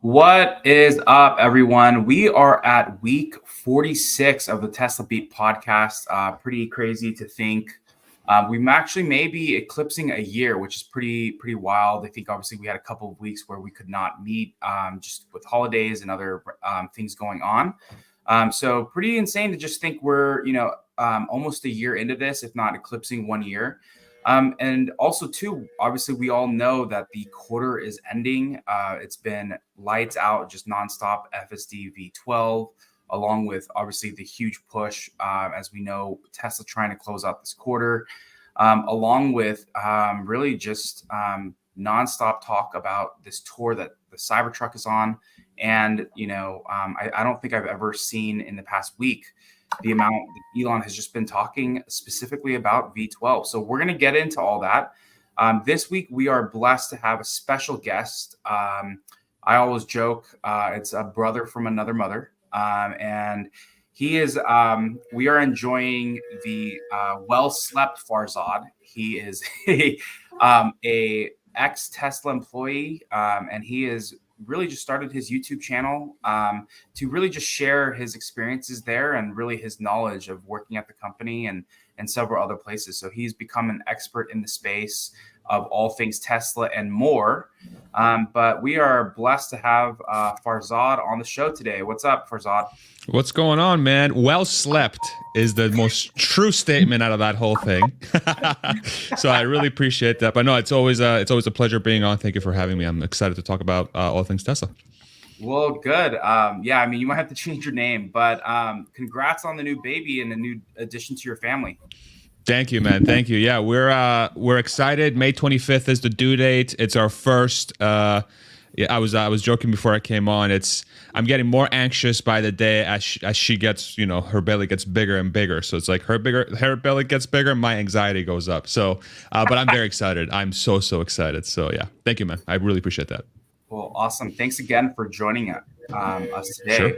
What is up, everyone? We are at week 46 of the Tesla Beat podcast. Pretty crazy to think we actually may be eclipsing a year, which is pretty wild. I think obviously we had a couple of weeks where we could not meet just with holidays and other things going on. So pretty insane to just think we're almost a year into this, if not eclipsing 1 year. And also, too, obviously, we all know that the quarter is ending. It's been lights out, just nonstop FSD v12, along with obviously the huge push, as we know, Tesla trying to close out this quarter, along with really just nonstop talk about this tour that the Cybertruck is on. And, I don't think I've ever seen in the past week the amount that Elon has just been talking specifically about V12. So we're going to get into all that. This week, we are blessed to have a special guest. I always joke, it's a brother from another mother. And he is, we are enjoying the well-slept Farzad. He is a ex-Tesla employee, and he is really just started his YouTube channel to really just share his experiences there and really his knowledge of working at the company and several other places. So he's become an expert in the space of all things Tesla and more. But we are blessed to have Farzad on the show today. What's up, Farzad? What's going on, man? Well slept is the most true statement out of that whole thing. So I really appreciate that. But no, it's always a pleasure being on. Thank you for having me. I'm excited to talk about all things Tesla. Well, good. Yeah, I mean, you might have to change your name, but congrats on the new baby and the new addition to your family. Thank you, man. Thank you. Yeah, we're excited. May 25th is the due date. It's our first. I was joking before I came on. I'm getting more anxious by the day as she gets, her belly gets bigger and bigger. So it's like her belly gets bigger, my anxiety goes up. So, but I'm very excited. I'm so excited. So yeah, thank you, man. I really appreciate that. Well, awesome. Thanks again for joining us today. Sure.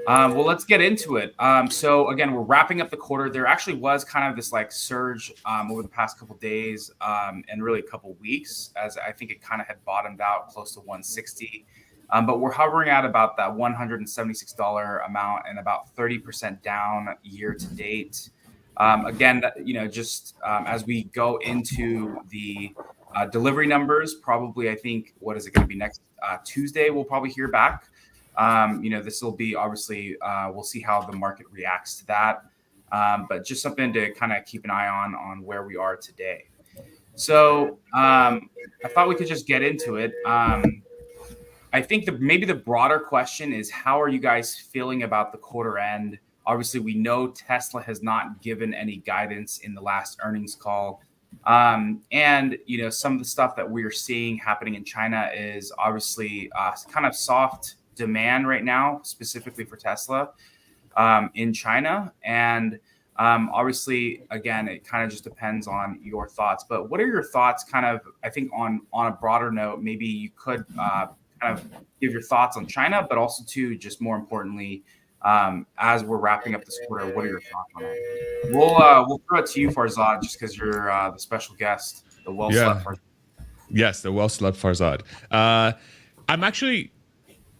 Well, let's get into it. So again, we're wrapping up the quarter. There actually was kind of this like surge over the past couple of days and really a couple of weeks, as I think it kind of had bottomed out close to 160. But we're hovering at about that $176 amount and about 30% down year to date. Again, just as we go into the delivery numbers, probably I think, what is it going to be next Tuesday? We'll probably hear back. This will be obviously, we'll see how the market reacts to that. But just something to kind of keep an eye on where we are today. So I thought we could just get into it. I think maybe the broader question is, how are you guys feeling about the quarter end? Obviously, we know Tesla has not given any guidance in the last earnings call. And, some of the stuff that we're seeing happening in China is obviously kind of soft demand right now, specifically for Tesla in China. And obviously, again, it kind of just depends on your thoughts. But what are your thoughts kind of, I think on a broader note, maybe you could kind of give your thoughts on China, but also too, just more importantly, as we're wrapping up this quarter, what are your thoughts on it? We'll throw it to you, Farzad, just because you're the special guest, the well-slept Farzad. Yes, the well-slept Farzad. I'm actually,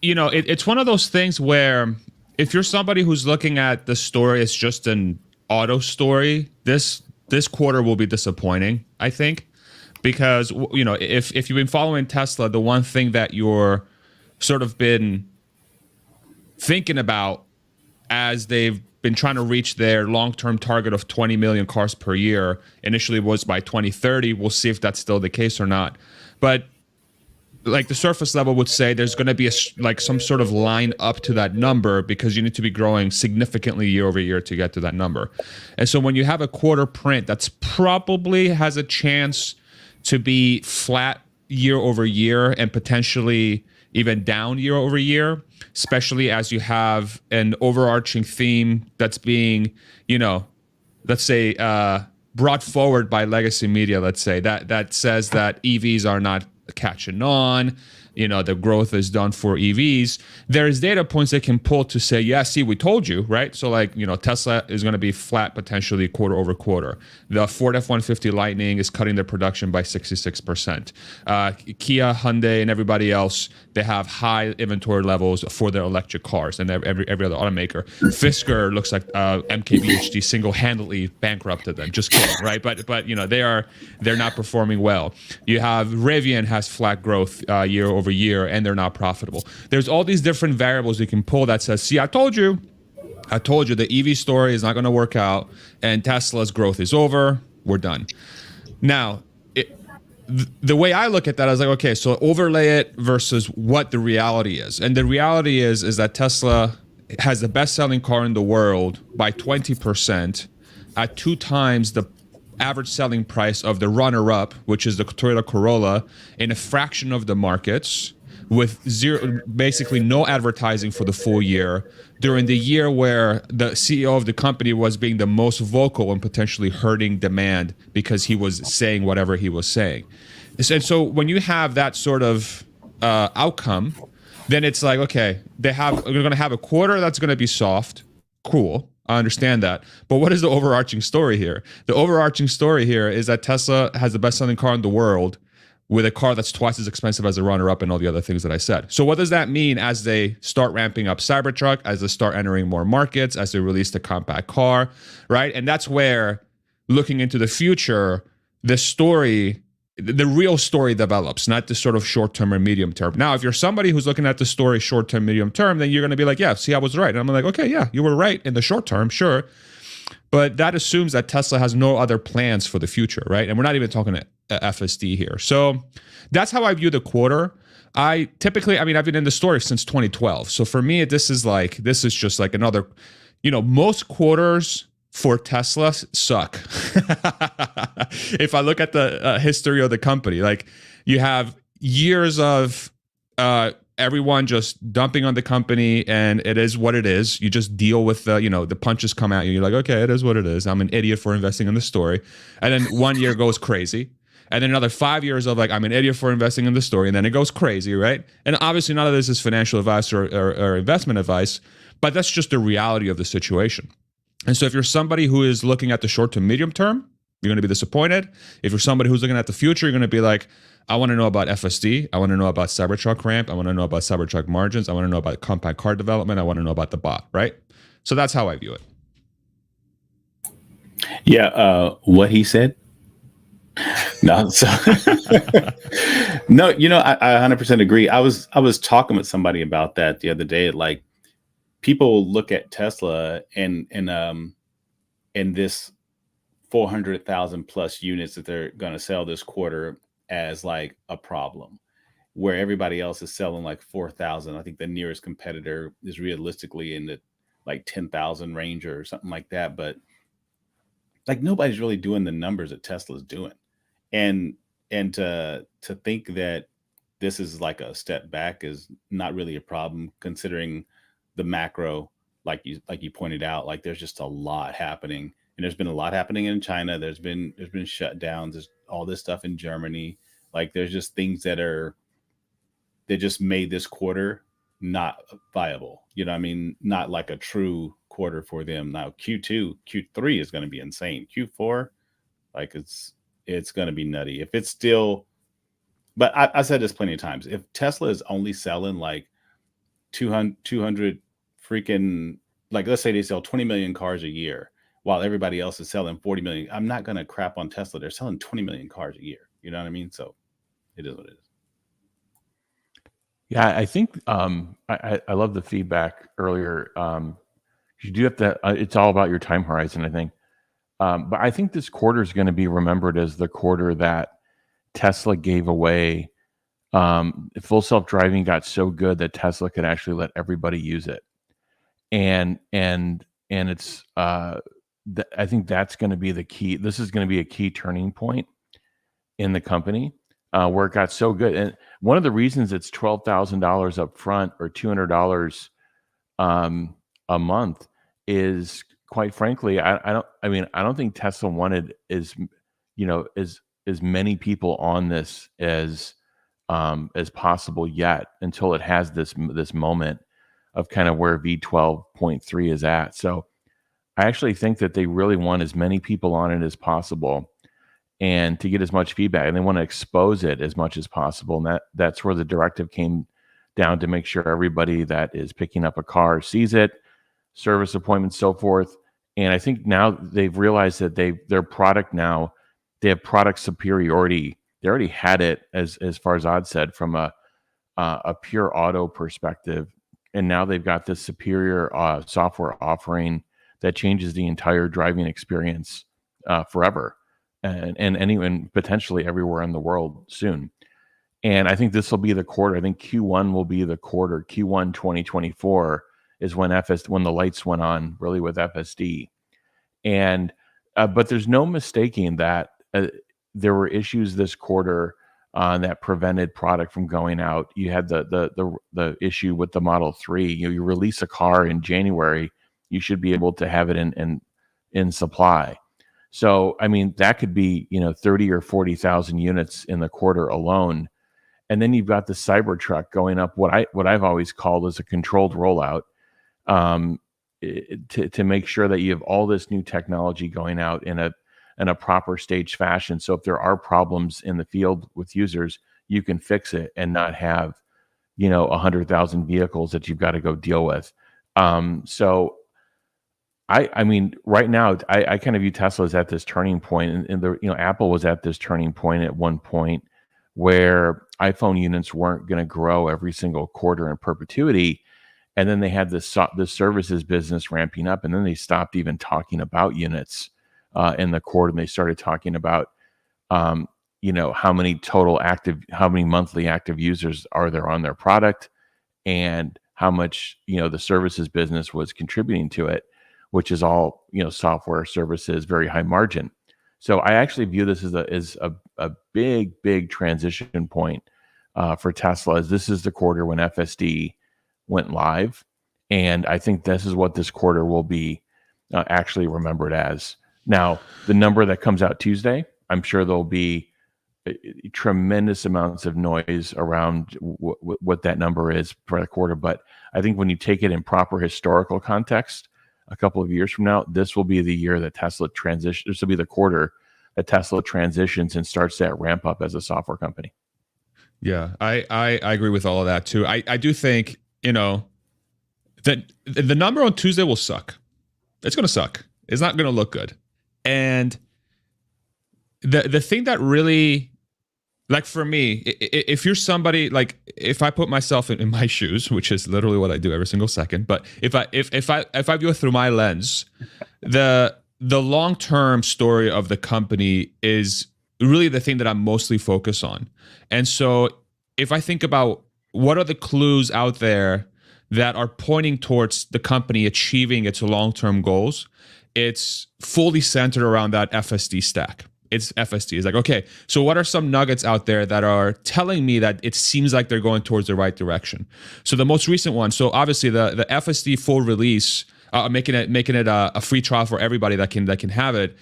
it's one of those things where if you're somebody who's looking at the story as just an auto story, this quarter will be disappointing, I think, because if you've been following Tesla, the one thing that you're sort of been thinking about as they've been trying to reach their long-term target of 20 million cars per year, initially was by 2030. We'll see if that's still the case or not. But like the surface level would say, there's going to be some sort of line up to that number because you need to be growing significantly year over year to get to that number. And so when you have a quarter print that's probably has a chance to be flat year over year and potentially even down year over year, especially as you have an overarching theme that's being, let's say, brought forward by legacy media, let's say, that says that EVs are not catching on. The growth is done for EVs. There's data points they can pull to say, yeah, see, we told you, right? So Tesla is going to be flat potentially quarter over quarter. The Ford F-150 Lightning is cutting their production by 66%. Kia, Hyundai, and everybody else, they have high inventory levels for their electric cars, and every other automaker. Fisker looks like MKBHD single-handedly bankrupted them. Just kidding, right? But they're not performing well. You have Rivian has flat growth year over year, and they're not profitable. There's all these different variables you can pull that says, see, I told you the EV story is not going to work out, and Tesla's growth is over. We're done. Now, the way I look at that, I was like, okay, so overlay it versus what the reality is. And the reality is that Tesla has the best-selling car in the world by 20% at 2 times the average selling price of the runner-up, which is the Toyota Corolla, in a fraction of the markets, with basically no advertising for the full year, during the year where the CEO of the company was being the most vocal and potentially hurting demand because he was saying whatever he was saying. And so when you have that sort of outcome, then it's like, okay, they're going to have a quarter that's going to be soft. Cool. I understand that. But what is the overarching story here? The overarching story here is that Tesla has the best-selling car in the world with a car that's twice as expensive as a runner-up and all the other things that I said. So what does that mean as they start ramping up Cybertruck, as they start entering more markets, as they release the compact car, right? And that's where, looking into the future, the real story develops, not the sort of short-term or medium-term. Now, if you're somebody who's looking at the story short-term, medium-term, then you're going to be like, yeah, see, I was right. And I'm like, okay, yeah, you were right in the short term, sure. But that assumes that Tesla has no other plans for the future, right? And we're not even talking FSD here. So that's how I view the quarter. I've been in the story since 2012. So for me, this is just like another, most quarters for Tesla suck. If I look at the history of the company, like you have years of everyone just dumping on the company, and it is what it is. You just deal with the punches come at you. You're like, okay, it is what it is. I'm an idiot for investing in the story. And then 1 year goes crazy. And then another 5 years of like, I'm an idiot for investing in the story. And then it goes crazy, right? And obviously none of this is financial advice or investment advice, but that's just the reality of the situation. And so if you're somebody who is looking at the short to medium term, you're going to be disappointed. If you're somebody who's looking at the future, you're going to be like, I want to know about FSD. I want to know about Cybertruck ramp. I want to know about Cybertruck margins. I want to know about compact car development. I want to know about the bot, right? So that's how I view it. Yeah, what he said. No, so no, I 100% agree. I was talking with somebody about that the other day. Like, people look at Tesla and this 400,000 plus units that they're going to sell this quarter as like a problem, where everybody else is selling like 4,000. I think the nearest competitor is realistically in the like 10,000 range or something like that. But like, nobody's really doing the numbers that Tesla's doing. And to think that this is like a step back is not really a problem, considering the macro, like you pointed out. Like, there's just a lot happening, and there's been a lot happening in China. There's been shutdowns. There's all this stuff in Germany. Like, there's just things that just made this quarter not viable. Not like a true quarter for them. Now Q2, Q3 is going to be insane. Q4, like it's going to be nutty. If it's still, but I said this plenty of times. If Tesla is only selling like 200 freaking, like, let's say they sell 20 million cars a year while everybody else is selling 40 million. I'm not going to crap on Tesla. They're selling 20 million cars a year. You know what I mean? So it is what it is. Yeah, I think I love the feedback earlier. You do have to, it's all about your time horizon, I think. But I think this quarter is going to be remembered as the quarter that Tesla gave away. Full self-driving got so good that Tesla could actually let everybody use it. And it's I think that's going to be the key. This is going to be a key turning point in the company, where it got so good. And one of the reasons it's $12,000 up front or $200 a month is, quite frankly, I don't think Tesla wanted as many people on this as as possible yet until it has this moment of kind of where V12.3 is at. So I actually think that they really want as many people on it as possible and to get as much feedback, and they want to expose it as much as possible. And that's where the directive came down, to make sure everybody that is picking up a car sees it, service appointments, so forth. And I think now they've realized that their product now, they have product superiority. They already had it, as Farzad said, from a pure auto perspective, and now they've got this superior software offering that changes the entire driving experience forever, and potentially everywhere in the world soon. And I think this will be the quarter. I think Q1 will be the quarter. Q1 2024 is when the lights went on really with FSD. And but there's no mistaking that there were issues this quarter that prevented product from going out. You had the issue with the Model 3. You release a car in January, you should be able to have it in supply. So I mean, that could be 30 or 40,000 units in the quarter alone. And then you've got the Cybertruck going up, what I've always called as a controlled rollout, to make sure that you have all this new technology going out in a proper staged fashion. So if there are problems in the field with users, you can fix it and not have 100,000 vehicles that you've got to go deal with. So I mean, right now, I kind of view Tesla as at this turning point, and Apple was at this turning point at one point where iPhone units weren't going to grow every single quarter in perpetuity, and then they had this services business ramping up, and then they stopped even talking about units in the quarter, and they started talking about how many monthly active users are there on their product, and how much the services business was contributing to it, which is all software services, very high margin. So I actually view this as a big transition point for Tesla, as this is the quarter when FSD went live, and I think this is what this quarter will be actually remembered as. Now, the number that comes out Tuesday, I'm sure there'll be tremendous amounts of noise around what that number is for the quarter, but I think when you take it in proper historical context, a couple of years from now, this will be the year that Tesla transitions. This will be the quarter that Tesla transitions and starts that ramp up as a software company. Yeah, I agree with all of that too. I do think that the number on Tuesday will suck. It's going to suck. It's not going to look good. And the thing that really, like for me, if you're somebody, like if I put myself in my shoes, which is literally what I do every single second, but if I view it through my lens, the long-term story of the company is really the thing that I'm mostly focused on. And so if I think about what are the clues out there that are pointing towards the company achieving its long-term goals, it's fully centered around that FSD stack. It's FSD. It's like, okay, so what are some nuggets out there that are telling me that it seems like they're going towards the right direction? So the most recent one, so obviously the FSD full release, making it a free trial for everybody that can have it,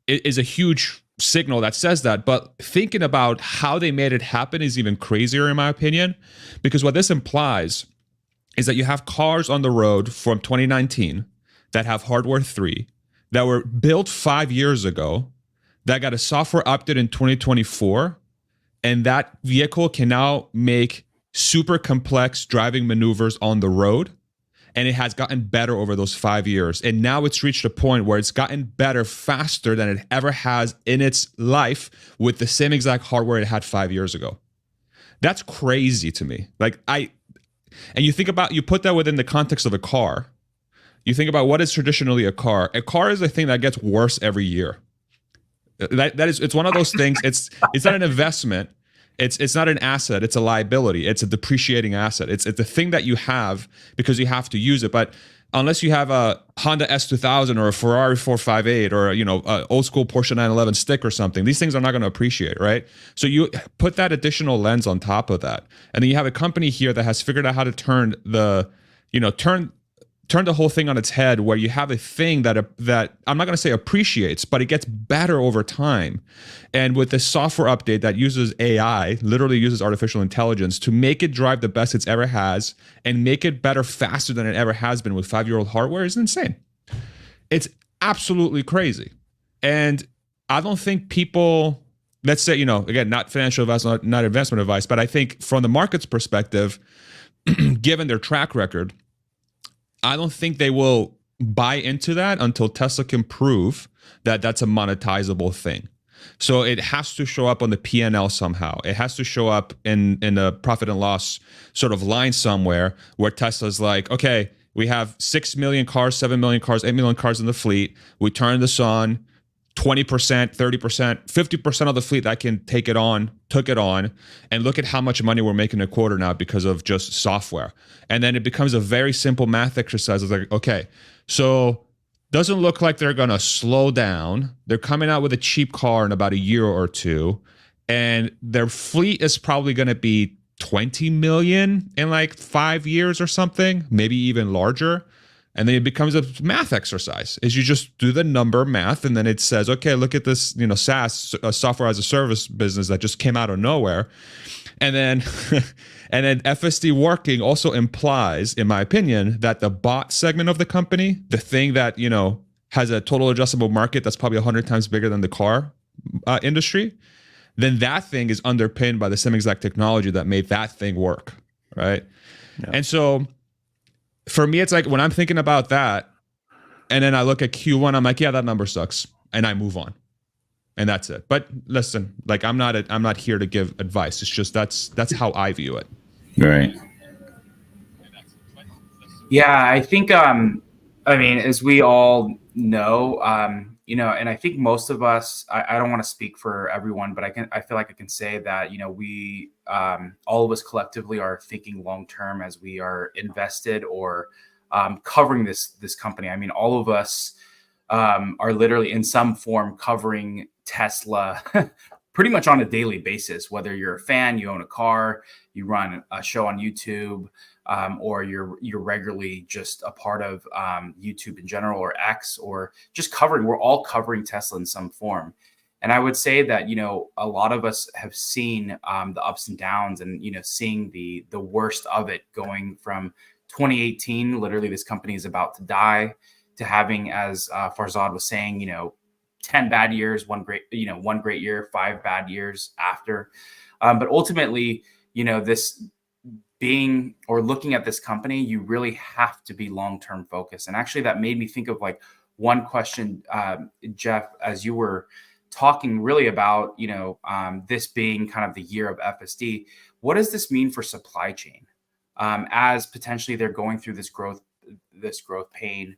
is a huge signal that says that. But thinking about how they made it happen is even crazier, in my opinion, because what this implies is that you have cars on the road from 2019 that have hardware 3 that were built 5 years ago, that got a software update in 2024, and that vehicle can now make super complex driving maneuvers on the road, and it has gotten better over those 5 years. And now it's reached a point where it's gotten better faster than it ever has in its life with the same exact hardware it had 5 years ago. That's crazy to me. And you think about, you put that within the context of a car. You think about what is traditionally a car. A car is a thing that gets worse every year. It's one of those things. It's not an investment. It's not an asset. It's a liability. It's a depreciating asset. It's a thing that you have because you have to use it. But unless you have a Honda S2000 or a Ferrari 458 or a old school Porsche 911 stick or something, these things are not going to appreciate, right? So you put that additional lens on top of that, and then you have a company here that has figured out how to turn turned the whole thing on its head, where you have a thing that I'm not going to say appreciates, but it gets better over time. And with this software update that uses AI, literally uses artificial intelligence to make it drive the best it's ever has and make it better faster than it ever has been with 5-year-old hardware, is insane. It's absolutely crazy. And I don't think people, let's say, again, not financial advice, not investment advice, but I think from the market's perspective, given their track record, I don't think they will buy into that until Tesla can prove that that's a monetizable thing. So it has to show up on the P&L somehow. It has to show up in the profit and loss sort of line somewhere, where Tesla's like, okay, we have 6 million cars, 7 million cars, 8 million cars in the fleet. We turn this on. 20%, 30%, 50% of the fleet that can took it on, and look at how much money we're making a quarter now because of just software. And then it becomes a very simple math exercise. It's like, okay, so doesn't look like they're going to slow down. They're coming out with a cheap car in about a year or two, and their fleet is probably going to be 20 million in like 5 years or something, maybe even larger. And then it becomes a math exercise. Is you just do the number math, and then it says, okay, look at this, SaaS, software as a service business that just came out of nowhere. And then, and then FSD working also implies, in my opinion, that the bot segment of the company, the thing that, has a total addressable market that's probably 100 times bigger than the car industry, then that thing is underpinned by the same exact technology that made that thing work, right? Yeah. And so, for me, it's like when I'm thinking about that, and then I look at Q1, I'm like, yeah, that number sucks, and I move on, and that's it. But listen, like I'm not here to give advice. It's just that's how I view it. Right. Yeah, I think as we all know, and I think most of us, I don't want to speak for everyone, but I feel like I can say that, we, all of us collectively are thinking long-term as we are invested or covering this company. I mean, all of us are literally in some form covering Tesla pretty much on a daily basis, whether you're a fan, you own a car, you run a show on YouTube, or you're regularly just a part of YouTube in general, or X, or just covering. We're all covering Tesla in some form. And I would say that, a lot of us have seen the ups and downs, and, seeing the worst of it, going from 2018, literally this company is about to die, to having, as Farzad was saying, 10 bad years, one great year, 5 bad years after. But ultimately, this being, or looking at this company, you really have to be long-term focused. And actually that made me think of like one question, Jeff, as you were talking really about, this being kind of the year of FSD. What does this mean for supply chain? As potentially they're going through this growth pain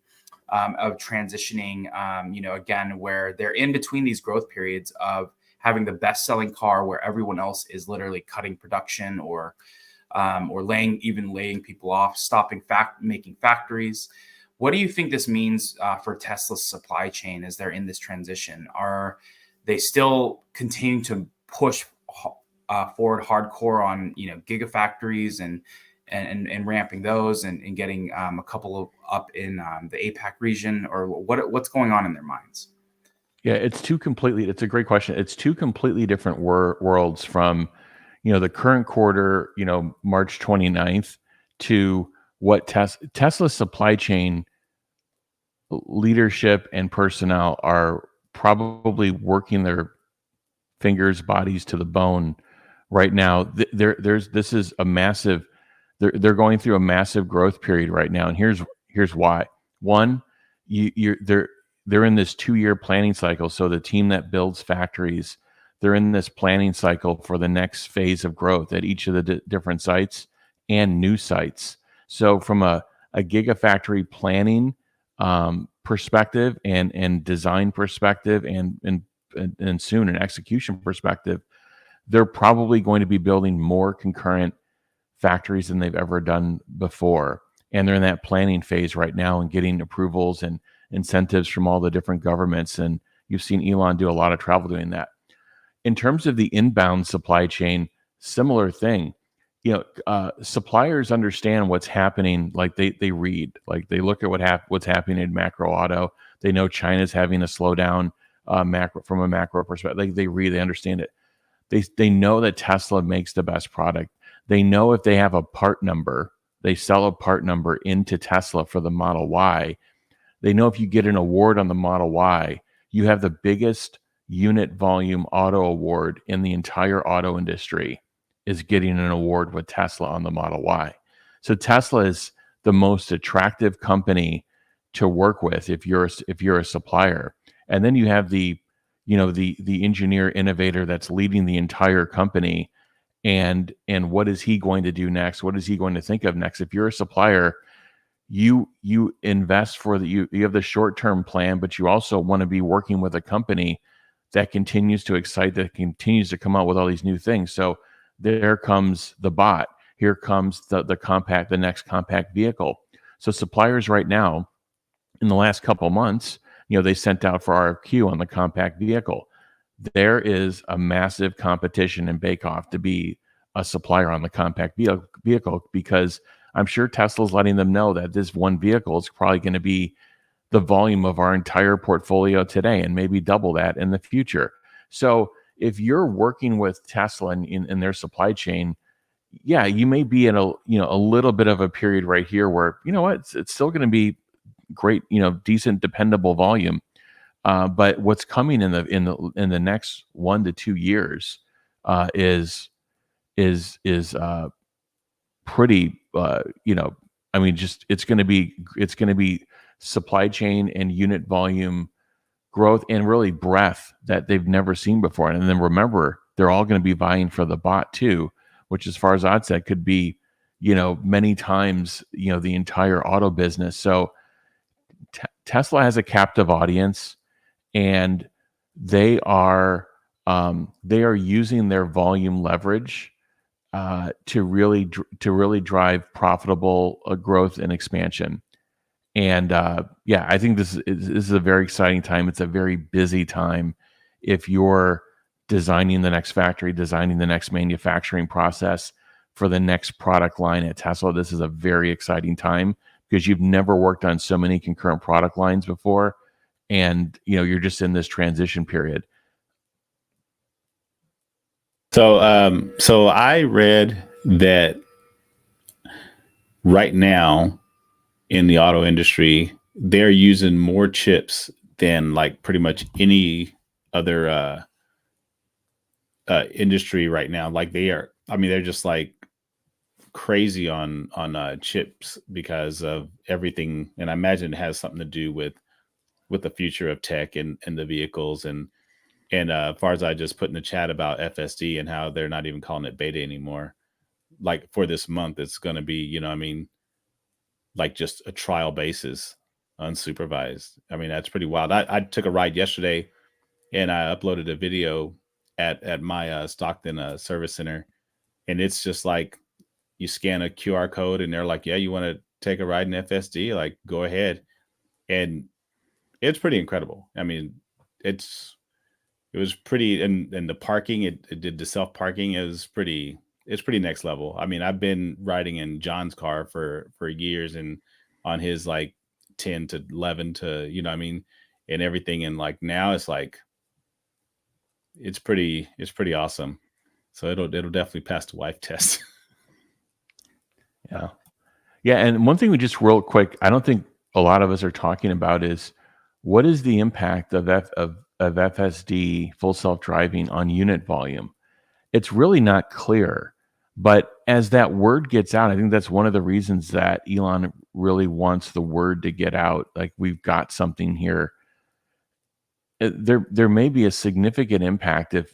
of transitioning, again, where they're in between these growth periods of having the best selling car where everyone else is literally cutting production or laying people off, stopping making factories. What do you think this means for Tesla's supply chain as they're in this transition? Are they still continuing to push forward hardcore on gigafactories and ramping those and getting a couple of up in the APAC region, or what's going on in their minds? Yeah, it's a great question. It's two completely different worlds from, the current quarter, March 29th, to what Tesla's supply chain leadership and personnel are probably working their fingers, bodies to the bone right now. This is a massive, they're going through a massive growth period right now. And here's why. One, they're in this 2-year planning cycle. So the team that builds factories, they're in this planning cycle for the next phase of growth at each of the different sites and new sites. So from a gigafactory planning perspective and design perspective and soon an execution perspective, they're probably going to be building more concurrent factories than they've ever done before. And they're in that planning phase right now and getting approvals and incentives from all the different governments. And you've seen Elon do a lot of travel doing that. In terms of the inbound supply chain, similar thing. suppliers understand what's happening. Like they read, like they look at what's happening in macro auto. They know China's having a slowdown from a macro perspective. They read, they understand it. They know that Tesla makes the best product. They know if they have a part number, they sell a part number into Tesla for the Model Y. They know if you get an award on the Model Y, you have the biggest unit volume auto award in the entire auto industry is getting an award with Tesla on the Model Y. So Tesla is the most attractive company to work with if you're a supplier. And then you have the engineer innovator that's leading the entire company, and what is he going to do next? What is he going to think of next? If you're a supplier, you invest you have the short-term plan, but you also want to be working with a company that continues to excite, that continues to come out with all these new things. So there comes the bot. Here comes the next compact vehicle. So suppliers right now, in the last couple of months, they sent out for RFQ on the compact vehicle. There is a massive competition and bake-off to be a supplier on the compact vehicle, because I'm sure Tesla's letting them know that this one vehicle is probably going to be the volume of our entire portfolio today and maybe double that in the future. So if you're working with Tesla in their supply chain, yeah, you may be in a little bit of a period right here where, it's still going to be great, decent, dependable volume. But what's coming in the next 1 to 2 years is pretty, it's going to be supply chain and unit volume growth and really breadth that they've never seen before. And then remember, they're all going to be vying for the bot too, which, as far as I'd say, could be, many times, the entire auto business. So Tesla has a captive audience, and they are using their volume leverage to really drive profitable growth and expansion. And I think this is a very exciting time. It's a very busy time if you're designing the next factory, designing the next manufacturing process for the next product line at Tesla. This is a very exciting time because you've never worked on so many concurrent product lines before, and you're just in this transition period. So I read that right now in the auto industry, they're using more chips than like pretty much any other industry right now. Like they're just like crazy on chips because of everything. And I imagine it has something to do with the future of tech and the vehicles. And Farzad just put in the chat about FSD and how they're not even calling it beta anymore. Like for this month, it's going to be, like just a trial basis, unsupervised. I mean, that's pretty wild. I took a ride yesterday and I uploaded a video at my Stockton service center. And it's just like you scan a QR code and they're like, yeah, you want to take a ride in FSD? Like, go ahead. And it's pretty incredible. I mean, it was pretty, and the parking, it did the self parking. It's pretty next level. I mean, I've been riding in John's car for years and on his like 10 to 11 to, and everything. And like now it's like, it's pretty awesome. So it'll definitely pass the wife test. Yeah. Yeah. And one thing we just real quick, I don't think a lot of us are talking about is what is the impact of FSD full self-driving on unit volume? It's really not clear. But as that word gets out, I think that's one of the reasons that Elon really wants the word to get out. Like, we've got something here. There may be a significant impact if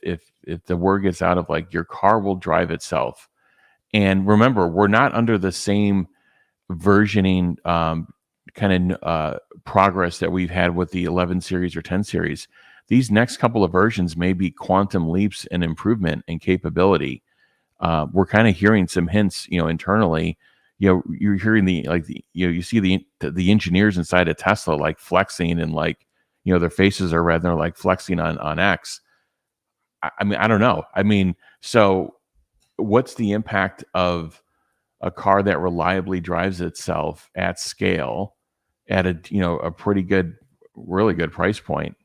the word gets out of like your car will drive itself. And remember, we're not under the same versioning kind of progress that we've had with the 11 series or 10 series. These next couple of versions may be quantum leaps in improvement and capability. We're kind of hearing some hints, internally. You're hearing you see the engineers inside of Tesla like flexing and like, their faces are red. They're like flexing on X. I mean, I don't know. I mean, so what's the impact of a car that reliably drives itself at scale at a pretty good, really good price point?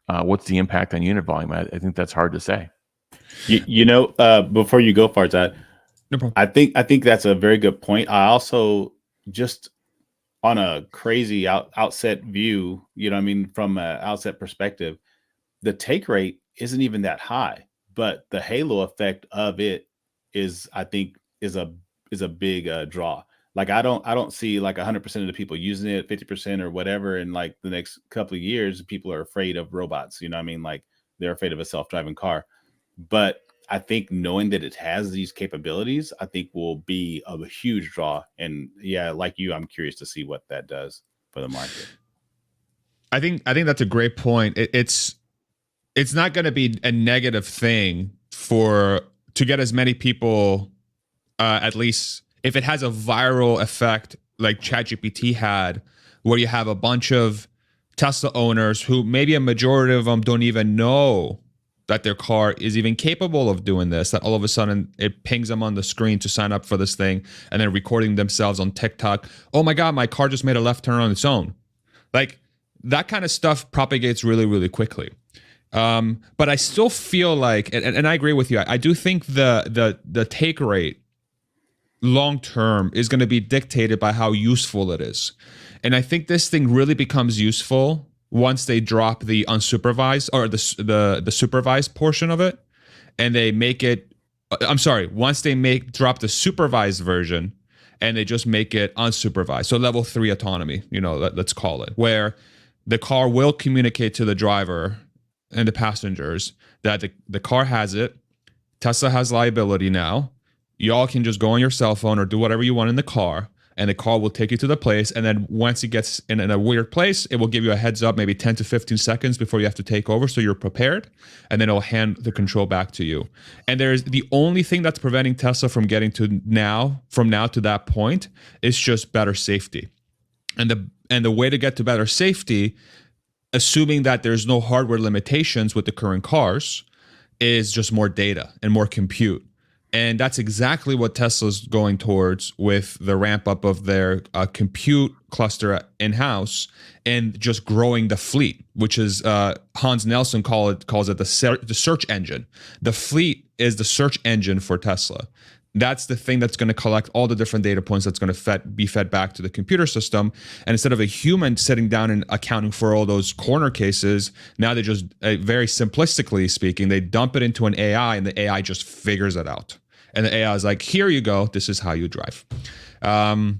What's the impact on unit volume? I think that's hard to say. Before you go, Farzad, No problem. I think that's a very good point. I also, just on a crazy outset view, from an outset perspective, the take rate isn't even that high, but the halo effect of it is, I think, is a big draw. Like I don't see like 100% of the people using it, 50% or whatever, in like the next couple of years. People are afraid of robots. Like they're afraid of a self-driving car. But I think knowing that it has these capabilities, I think will be a huge draw. And yeah, like you, I'm curious to see what that does for the market. I think that's a great point. It's not going to be a negative thing to get as many people, at least if it has a viral effect like ChatGPT had, where you have a bunch of Tesla owners who maybe a majority of them don't even know that their car is even capable of doing this, that all of a sudden it pings them on the screen to sign up for this thing, and then recording themselves on TikTok. Oh my God, my car just made a left turn on its own. Like that kind of stuff propagates really, really quickly. But I still feel like, and I agree with you, I do think the take rate long term is going to be dictated by how useful it is. And I think this thing really becomes useful once they drop the unsupervised or the supervised portion of it, and they make it, once they drop the supervised version and they just make it unsupervised. So level 3 autonomy, let's call it, where the car will communicate to the driver and the passengers that the car has it. Tesla has liability now. Y'all can just go on your cell phone or do whatever you want in the car, and the car will take you to the place. And then once it gets in a weird place, it will give you a heads up, maybe 10 to 15 seconds before you have to take over, so you're prepared. And then it'll hand the control back to you. And there's the only thing that's preventing Tesla from getting from now to that point is just better safety. And the way to get to better safety, assuming that there's no hardware limitations with the current cars, is just more data and more compute. And that's exactly what Tesla's going towards with the ramp up of their compute cluster in-house and just growing the fleet, which is Hans Nelson calls it the search engine. The fleet is the search engine for Tesla. That's the thing that's going to collect all the different data points that's going to be fed back to the computer system. And instead of a human sitting down and accounting for all those corner cases, now they just, very simplistically speaking, they dump it into an AI, and the AI just figures it out. And the AI is like, here you go, this is how you drive. But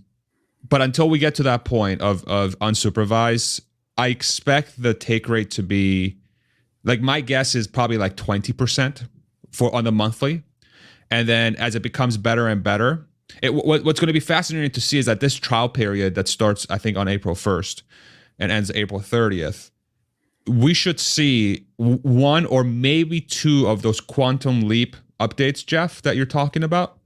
until we get to that point of unsupervised, I expect the take rate to be, like, my guess is probably like 20% on the monthly. And then as it becomes better and better, what's going to be fascinating to see is that this trial period that starts, I think, on April 1st and ends April 30th, we should see one or maybe two of those quantum leap updates, Jeff, that you're talking about.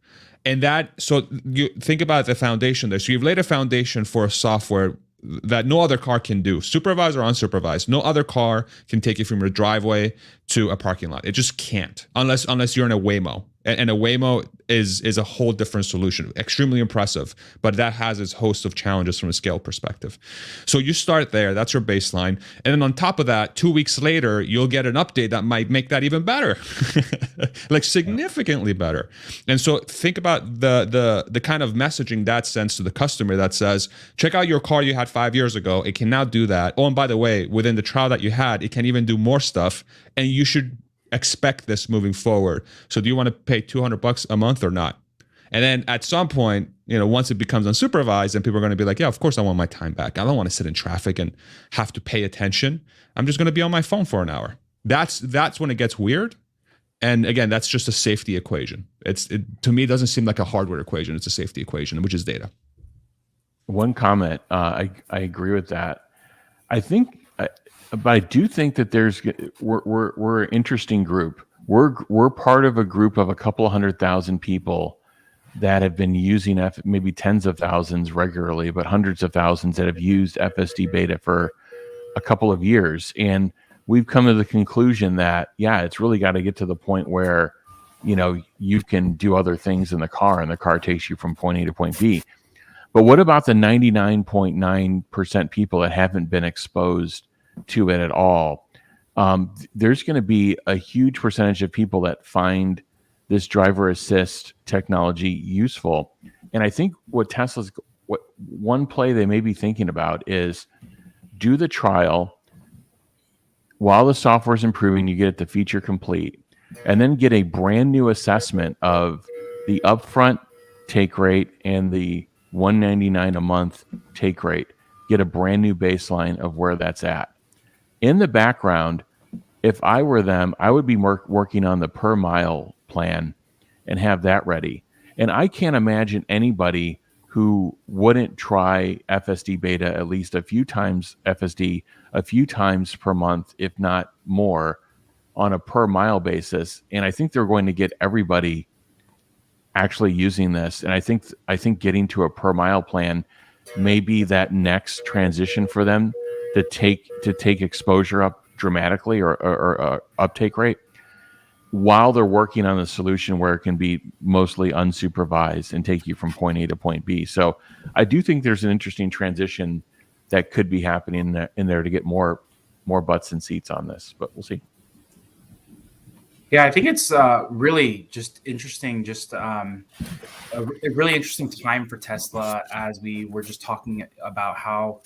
And so you think about the foundation there. So you've laid a foundation for a software that no other car can do, supervised or unsupervised. No other car can take you from your driveway to a parking lot. It just can't, unless you're in a Waymo. And a Waymo is a whole different solution. Extremely impressive, but that has its host of challenges from a scale perspective. So you start there. That's your baseline. And then on top of that, 2 weeks later, you'll get an update that might make that even better, like significantly better. And so think about the kind of messaging that sends to the customer that says, check out your car you had 5 years ago. It can now do that. Oh, and by the way, within the trial that you had, it can even do more stuff. And you should expect this moving forward. So do you want to pay $200 a month or not? And then at some point, once it becomes unsupervised, and people are going to be like, yeah, of course I want my time back. I don't want to sit in traffic and have to pay attention. I'm just going to be on my phone for an hour. That's when it gets weird. And again, that's just a safety equation. To me, it doesn't seem like a hardware equation. It's a safety equation, which is data. One comment, I agree with that. But I do think that we're an interesting group. We're part of a group of a couple 100,000 people that have been using maybe tens of thousands regularly, but hundreds of thousands that have used FSD beta for a couple of years. And we've come to the conclusion that, yeah, it's really got to get to the point where you can do other things in the car, and the car takes you from point A to point B. But what about the 99.9% people that haven't been exposed to it at all? There's going to be a huge percentage of people that find this driver assist technology useful. And I think what one play they may be thinking about is do the trial while the software is improving, you get it to feature complete, and then get a brand new assessment of the upfront take rate and the $199 a month take rate. Get a brand new baseline of where that's at. In the background, if I were them, I would be working on the per mile plan and have that ready. And I can't imagine anybody who wouldn't try FSD beta at least a few times, FSD a few times per month, if not more, on a per mile basis. And I think they're going to get everybody actually using this. And I think getting to a per mile plan may be that next transition for them to take exposure up dramatically, or uptake rate, while they're working on the solution where it can be mostly unsupervised and take you from point A to point B. So I do think there's an interesting transition that could be happening in there to get more butts and seats on this, but we'll see. Yeah, I think it's really just interesting, just a really interesting time for Tesla, as we were just talking about how,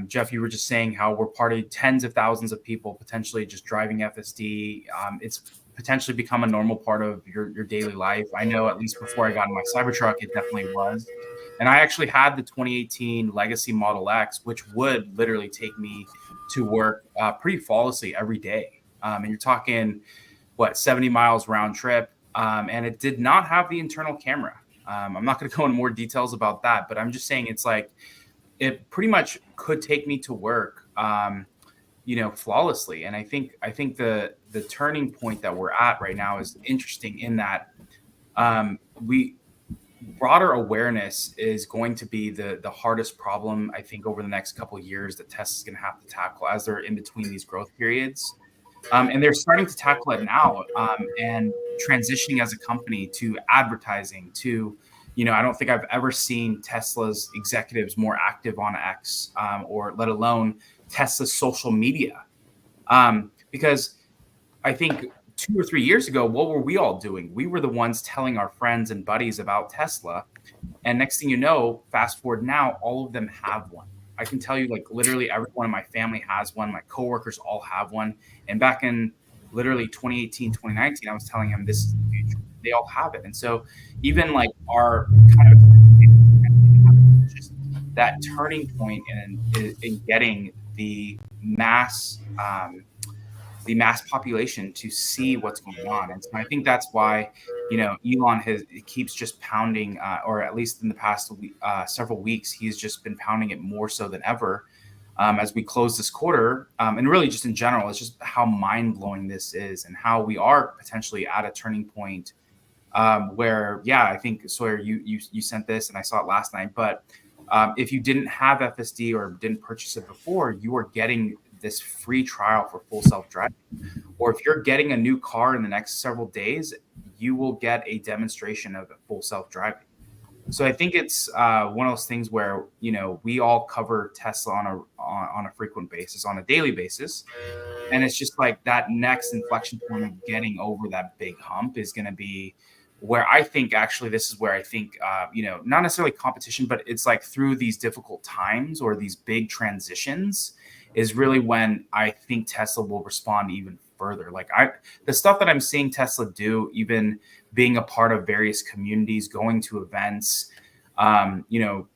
Jeff, you were just saying how we're part of tens of thousands of people potentially just driving FSD. It's potentially become a normal part of your daily life. I know, at least before I got in my Cybertruck, it definitely was. And I actually had the 2018 Legacy Model X, which would literally take me to work pretty flawlessly every day. And you're talking, 70 miles round trip. And it did not have the internal camera. I'm not going to go into more details about that, but I'm just saying it's like, it pretty much could take me to work, flawlessly. And I think the turning point that we're at right now is interesting in that broader awareness is going to be the hardest problem, I think, over the next couple of years that Tesla's going to have to tackle as they're in between these growth periods. And they're starting to tackle it now, and transitioning as a company to advertising, to, I don't think I've ever seen Tesla's executives more active on X, or let alone Tesla's social media. Because I think 2 or 3 years ago, what were we all doing? We were the ones telling our friends and buddies about Tesla. And next thing you know, fast forward now, all of them have one. I can tell you, like, literally everyone in my family has one. My coworkers all have one. And back in literally 2018, 2019, I was telling them this is the future. They all have it. And so even like our kind of just that turning point in getting the mass population to see what's going on. And so I think that's why, Elon keeps just pounding, or at least in the past several weeks, he's just been pounding it more so than ever, as we close this quarter. And really just in general, it's just how mind-blowing this is, and how we are potentially at a turning point, where, I think, Sawyer, you sent this and I saw it last night, but if you didn't have FSD or didn't purchase it before, you are getting this free trial for full self-driving. Or if you're getting a new car in the next several days, you will get a demonstration of full self-driving. So I think it's one of those things where, we all cover Tesla on a frequent basis, on a daily basis. And it's just like that next inflection point of getting over that big hump is going to be where I think, actually, this is where I think, not necessarily competition, but it's like through these difficult times or these big transitions is really when I think Tesla will respond even further. Like the stuff that I'm seeing Tesla do, even being a part of various communities, going to events,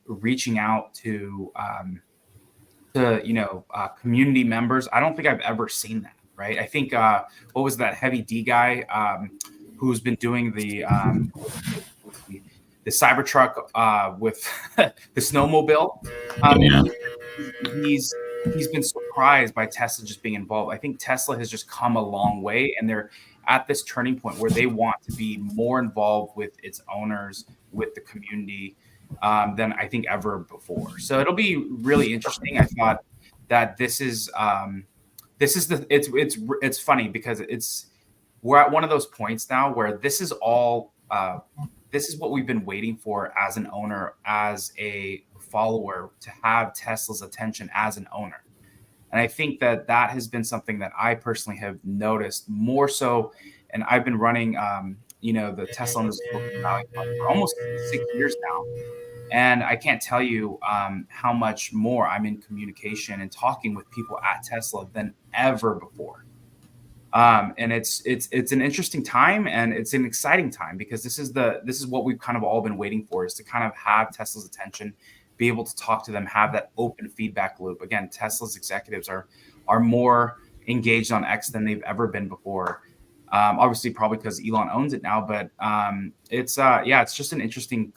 reaching out to community members. I don't think I've ever seen that. Right. I think, what was that Heavy D guy, who's been doing the Cybertruck, with the snowmobile. He's been surprised by Tesla just being involved. I think Tesla has just come a long way, and they're at this turning point where they want to be more involved with its owners, with the community, than I think ever before. So it'll be really interesting. I thought that it's funny because we're at one of those points now where this is all this is what we've been waiting for as an owner, as a follower, to have Tesla's attention as an owner. And I think that that has been something that I personally have noticed more so. And I've been running, the Tesla on the Silicon Valley Fund for almost 6 years now. And I can't tell you how much more I'm in communication and talking with people at Tesla than ever before. And it's an interesting time, and it's an exciting time, because this is what we've kind of all been waiting for, is to kind of have Tesla's attention, be able to talk to them, have that open feedback loop. Again, Tesla's executives are more engaged on X than they've ever been before. Obviously, probably because Elon owns it now, but it's just an interesting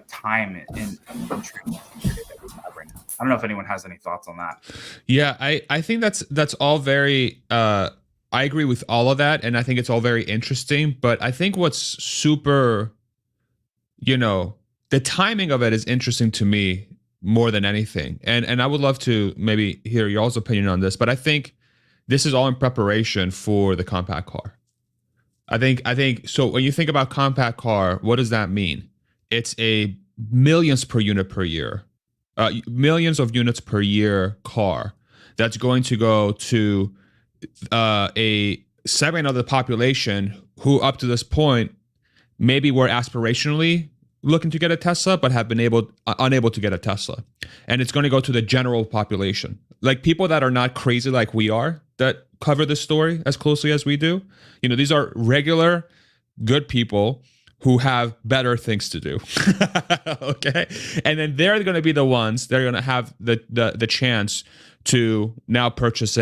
time in right now. I don't know if anyone has any thoughts on that. Yeah, I think that's all very. I agree with all of that, and I think it's all very interesting. But I think what's super, the timing of it is interesting to me more than anything. And I would love to maybe hear y'all's opinion on this, but I think this is all in preparation for the compact car. I think so. When you think about compact car, what does that mean? It's a millions per unit per year, millions of units per year car that's going to go to a segment of the population who up to this point maybe were aspirationally looking to get a Tesla but have been unable to get a Tesla. And it's going to go to the general population, like people that are not crazy like we are, that cover this story as closely as we do. These are regular good people who have better things to do. Okay. And then they're going to be the ones that are going to have the chance to now purchase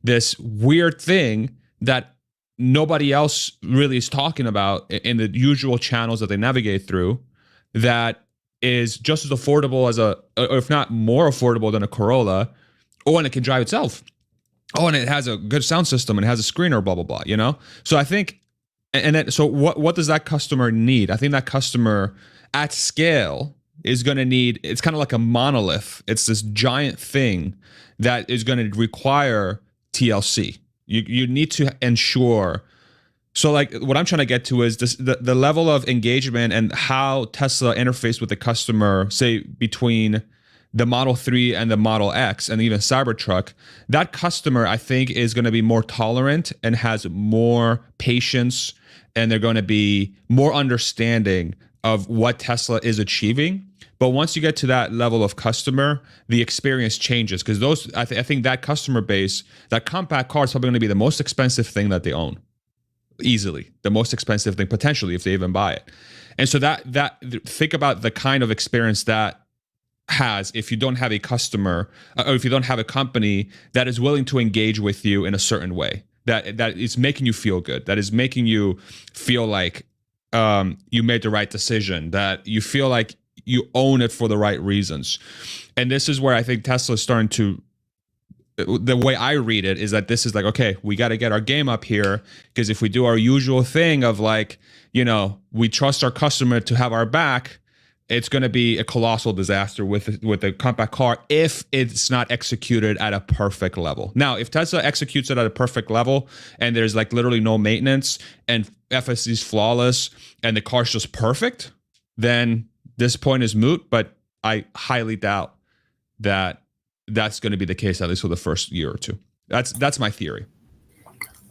this weird thing that nobody else really is talking about in the usual channels that they navigate through, that is just as affordable as or if not more affordable than a Corolla. Oh, and it can drive itself. Oh, and it has a good sound system and it has a screener, blah, blah, blah, So I think, so what does that customer need? I think that customer at scale is going to need, it's kind of like a monolith. It's this giant thing that is going to require TLC. You need to ensure. So like what I'm trying to get to is the level of engagement and how Tesla interface with the customer, say between the Model 3 and the Model X and even Cybertruck. That customer, I think, is going to be more tolerant and has more patience, and they're going to be more understanding of what Tesla is achieving. But once you get to that level of customer, the experience changes, because I think that customer base, that compact car is probably going to be the most expensive thing that they own. Easily the most expensive thing, potentially, if they even buy it. And so that think about the kind of experience that has if you don't have a customer, or if you don't have a company that is willing to engage with you in a certain way, that is making you feel good, that is making you feel like you made the right decision, that you feel like you own it for the right reasons. And this is where I think Tesla is starting to, the way I read it is that this is like, okay, we got to get our game up here, because if we do our usual thing of like, we trust our customer to have our back, it's going to be a colossal disaster with a compact car if it's not executed at a perfect level. Now, if Tesla executes it at a perfect level and there's like literally no maintenance and FSD is flawless and the car's just perfect, then this point is moot. But I highly doubt that that's going to be the case, at least for the first year or two. That's my theory.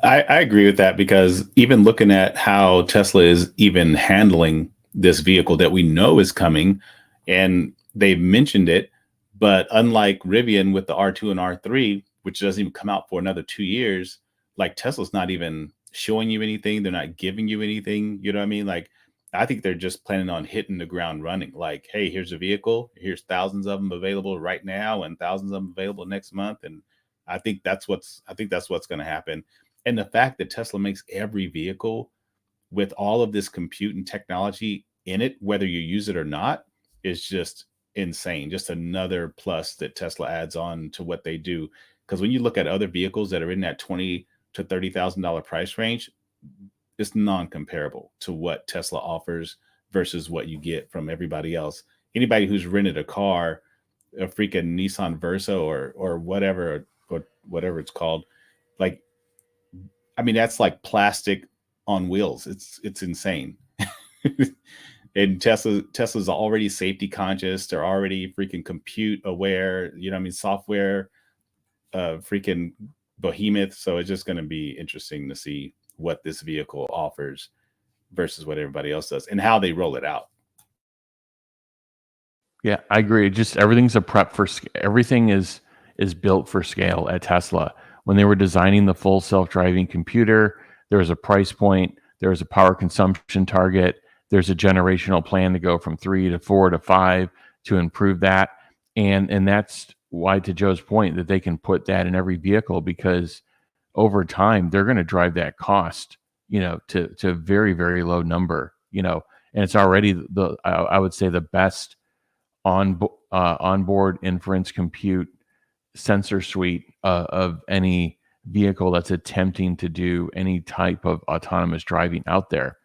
I agree with that, because even looking at how Tesla is even handling this vehicle that we know is coming, and they've mentioned it, but unlike Rivian with the R2 and R3, which doesn't even come out for another 2 years, like Tesla's not even showing you anything. They're not giving you anything. You know what I mean? Like, I think they're just planning on hitting the ground running. Like, hey, here's a vehicle. Here's thousands of them available right now and thousands of them available next month. And I think that's what's going to happen. And the fact that Tesla makes every vehicle with all of this compute and technology in it, whether you use it or not, is just insane. Just another plus that Tesla adds on to what they do. Because when you look at other vehicles that are in that $20,000 to $30,000 price range, it's non-comparable to what Tesla offers versus what you get from everybody else. Anybody who's rented a car, a freaking Nissan Versa or whatever it's called, like, I mean, that's like plastic on wheels. It's insane. And Tesla's already safety conscious. They're already freaking compute aware. You know what I mean? Software, freaking behemoth. So it's just going to be interesting to see what this vehicle offers versus what everybody else does and how they roll it out. Yeah, I agree. Just everything's a prep for everything is built for scale at Tesla. When they were designing the full self-driving computer, there was a price point, there was a power consumption target, there's a generational plan to go from 3 to 4 to 5 to improve that. And that's why, to Joe's point, that they can put that in every vehicle, because over time they're going to drive that cost, to a very, very low number, and it's already I would say the best onboard inference compute sensor suite of any vehicle that's attempting to do any type of autonomous driving out there.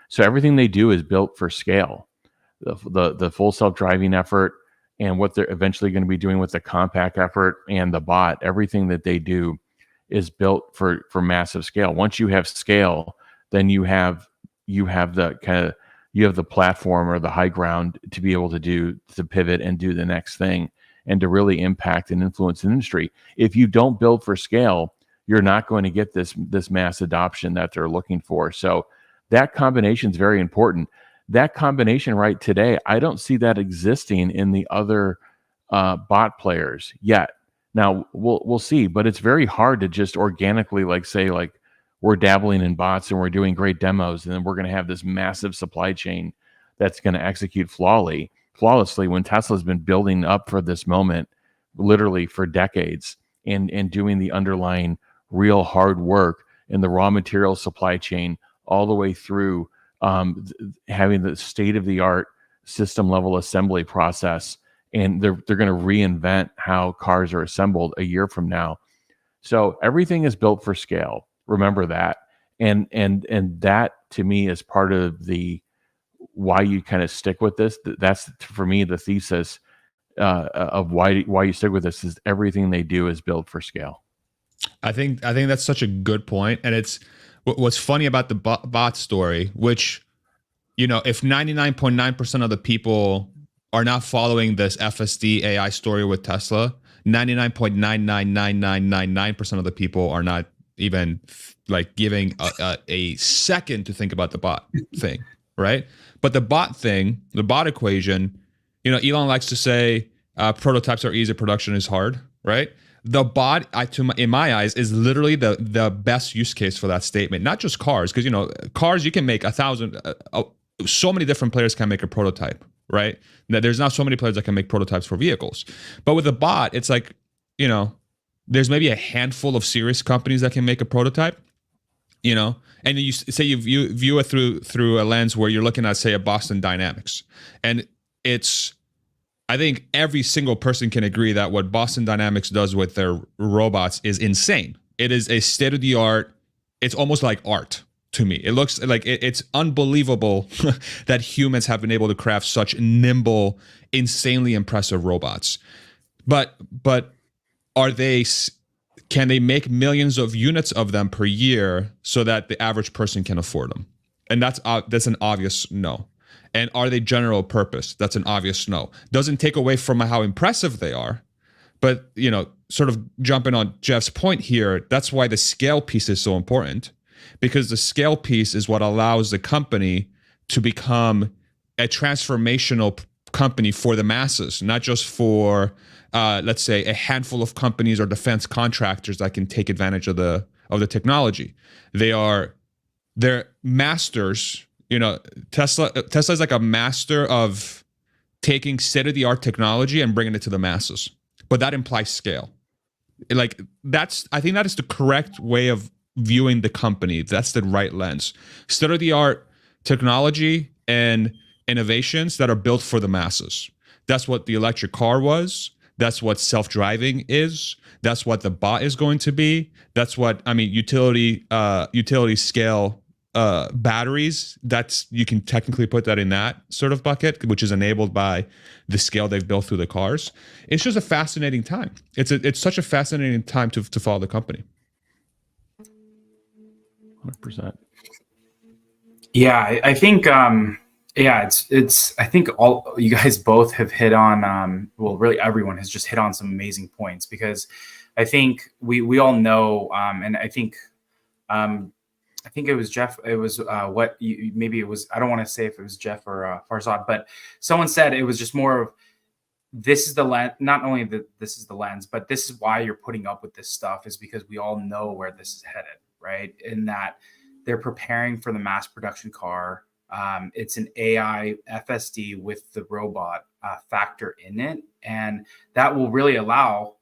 So everything they do is built for scale. The full self-driving effort and what they're eventually going to be doing with the compact effort and the bot, everything that they do is built for massive scale. Once you have scale, then you have the platform or the high ground to be able to pivot and do the next thing and to really impact and influence the industry. If you don't build for scale, you're not going to get this mass adoption that they're looking for. So that combination is very important. That combination right today, I don't see that existing in the other bot players yet. Now we'll see, but it's very hard to just organically say we're dabbling in bots and we're doing great demos, and then we're going to have this massive supply chain that's going to execute flawlessly when Tesla's been building up for this moment literally for decades and doing the underlying real hard work in the raw material supply chain all the way through having the state-of-the-art system-level assembly process. And they're going to reinvent how cars are assembled a year from now. So everything is built for scale. Remember that. And that, to me, is part of the why you kind of stick with this. That's, for me, the thesis of why you stick with this is everything they do is built for scale. I think that's such a good point. And it's what's funny about the bot story, which, if 99.9% of the people are not following this FSD AI story with Tesla, 99.99999% of the people are not even giving a second to think about the bot thing, right? But the bot thing, the bot equation, Elon likes to say prototypes are easy, production is hard, right? The bot, in my eyes, is literally the best use case for that statement. Not just cars, because cars you can make 1,000. So many different players can make a prototype, right? Now, there's not so many players that can make prototypes for vehicles. But with a bot, it's there's maybe a handful of serious companies that can make a prototype, and you say you view it through a lens where you're looking at, say, a Boston Dynamics, and I think every single person can agree that what Boston Dynamics does with their robots is insane. It is a state-of-the-art. It's almost like art to me. It looks like it's unbelievable that humans have been able to craft such nimble, insanely impressive robots. But can they make millions of units of them per year so that the average person can afford them? And that's an obvious no. And are they general purpose? That's an obvious no. Doesn't take away from how impressive they are. But, sort of jumping on Jeff's point here, that's why the scale piece is so important, because the scale piece is what allows the company to become a transformational company for the masses, not just for, let's say, a handful of companies or defense contractors that can take advantage of the technology. They're masters. Tesla is like a master of taking state-of-the-art technology and bringing it to the masses. But that implies scale. I think that is the correct way of viewing the company. That's the right lens. State-of-the-art technology and innovations that are built for the masses. That's what the electric car was. That's what self-driving is. That's what the bot is going to be. That's what, utility scale batteries, you can technically put that in that sort of bucket, which is enabled by the scale they've built through the cars. It's just a fascinating time. It's such a fascinating time to follow the company. 100%. Yeah, I think yeah, it's I think all you guys both have hit on well, really everyone has just hit on some amazing points, because I think we all know, and I think it was Jeff. It was what you, maybe it was. I don't want to say if it was Jeff or Farzad, but someone said it was just more of, this is the lens. Not only that this is the lens, but this is why you're putting up with this stuff, is because we all know where this is headed, right? In that they're preparing for the mass production car. It's an AI FSD with the robot factor in it, and that will really allow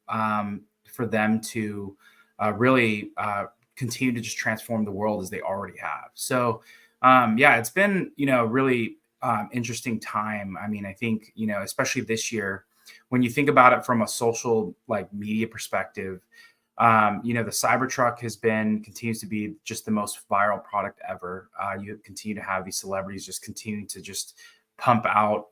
for them to really continue to just transform the world as they already have. So yeah, it's been, really interesting time. I mean, I think, especially this year, when you think about it from a social media perspective, the Cybertruck continues to be just the most viral product ever. You continue to have these celebrities just continuing to just pump out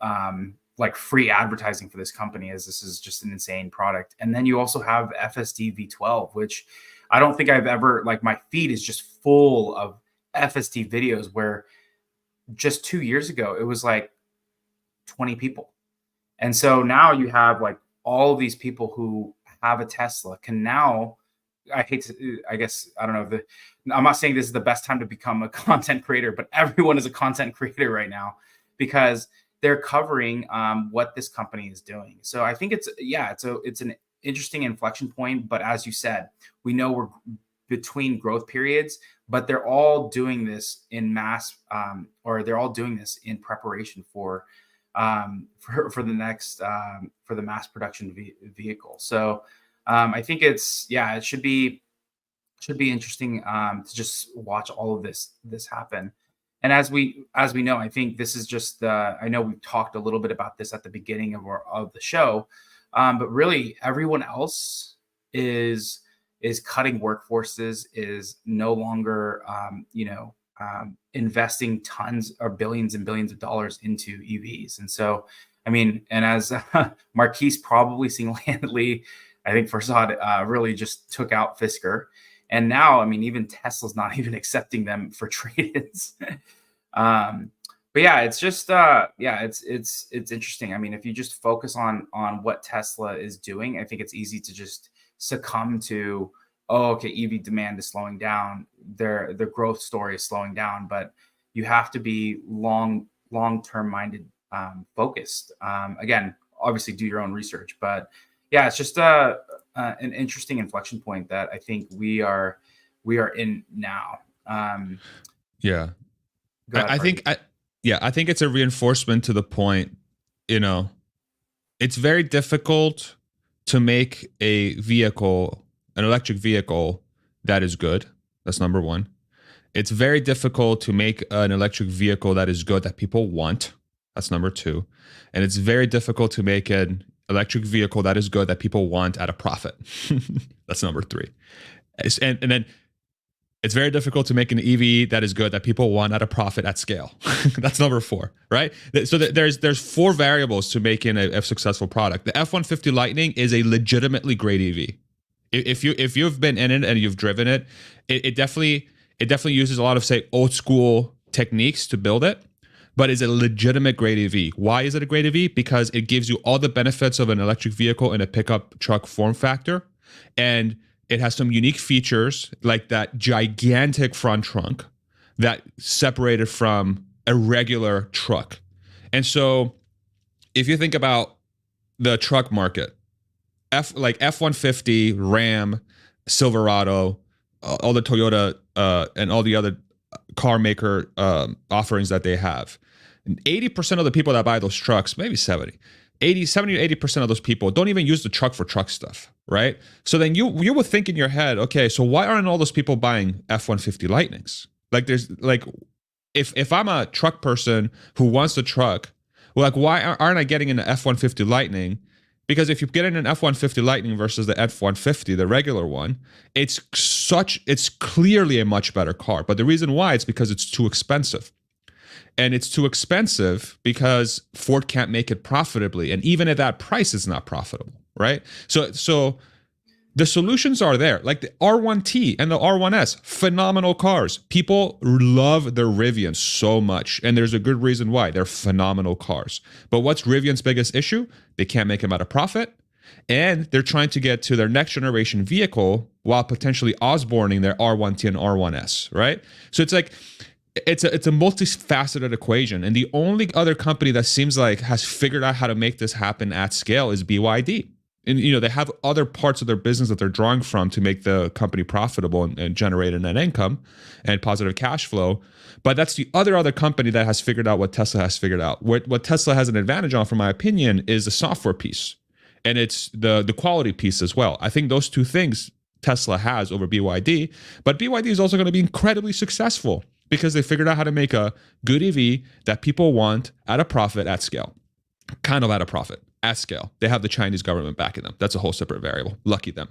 free advertising for this company, as this is just an insane product. And then you also have FSD v12, which I don't think I've ever, my feed is just full of FSD videos, where just 2 years ago, it was 20 people. And so now you have all of these people who have a Tesla can now, I don't know, I'm not saying this is the best time to become a content creator, but everyone is a content creator right now, because they're covering what this company is doing. So I think it's an interesting inflection point. But as you said, we know we're between growth periods, but they're all doing this in mass, or they're all doing this in preparation for the next for the mass production vehicle. So I think it should be interesting to just watch all of this happen. And as we know, I think this is just I know we've talked a little bit about this at the beginning of the show, but really everyone else is cutting workforces, is no longer investing tons or billions and billions of dollars into EVs. And so, I mean, and as Marquise probably single-handedly, I think Farzad really just took out Fisker. And now, I mean, even Tesla's not even accepting them for trade-ins. But yeah, it's just it's interesting. I mean, if you just focus on what Tesla is doing, I think it's easy to just succumb to, oh, okay, EV demand is slowing down, their growth story is slowing down. But you have to be long-term minded, focused. Again, obviously do your own research, but yeah, it's just an interesting inflection point that I think we are in now. Yeah, I think it's a reinforcement to the point. It's very difficult to make an electric vehicle that is good. That's number one. It's very difficult to make an electric vehicle that is good, that people want. That's number two. And it's very difficult to make an electric vehicle that is good, that people want at a profit. That's number three. And then it's very difficult to make an EV that is good, that people want at a profit at scale. That's number four, right? So there's four variables to making a successful product. The F-150 Lightning is a legitimately great EV. If you've been in it and you've driven it, it definitely uses a lot of, say, old school techniques to build it, but is a legitimate great EV. Why is it a great EV? Because it gives you all the benefits of an electric vehicle in a pickup truck form factor, and it has some unique features like that gigantic front trunk that separated from a regular truck. And so if you think about the truck market, F-150, Ram, Silverado, all the Toyota and all the other car maker offerings that they have, and 80% of the people that buy those trucks, maybe 70 to 80% of those people don't even use the truck for truck stuff, right? So then you would think in your head, okay, so why aren't all those people buying F-150 Lightnings? If I'm a truck person who wants the truck, well, why aren't I getting an F-150 Lightning? Because if you get in an F-150 Lightning versus the F-150, the regular one, it's clearly a much better car. But the reason why, it's because it's too expensive. And it's too expensive because Ford can't make it profitably. And even at that price, it's not profitable, right? So The solutions are there, like the R1T and the R1S, phenomenal cars. People love their Rivian so much, and there's a good reason why. They're phenomenal cars. But what's Rivian's biggest issue? They can't make them at a profit, and they're trying to get to their next generation vehicle while potentially Osborning their R1T and R1S, right? So it's like, it's a multifaceted equation, and the only other company that seems like has figured out how to make this happen at scale is BYD. And they have other parts of their business that they're drawing from to make the company profitable and generate a net income and positive cash flow. But that's the other company that has figured out what Tesla has figured out. What Tesla has an advantage on, from my opinion, is the software piece, and it's the quality piece as well. I think those two things Tesla has over BYD, but BYD is also going to be incredibly successful because they figured out how to make a good EV that people want at a profit at scale, kind of at a profit at scale. They have the Chinese government backing them. That's a whole separate variable. Lucky them.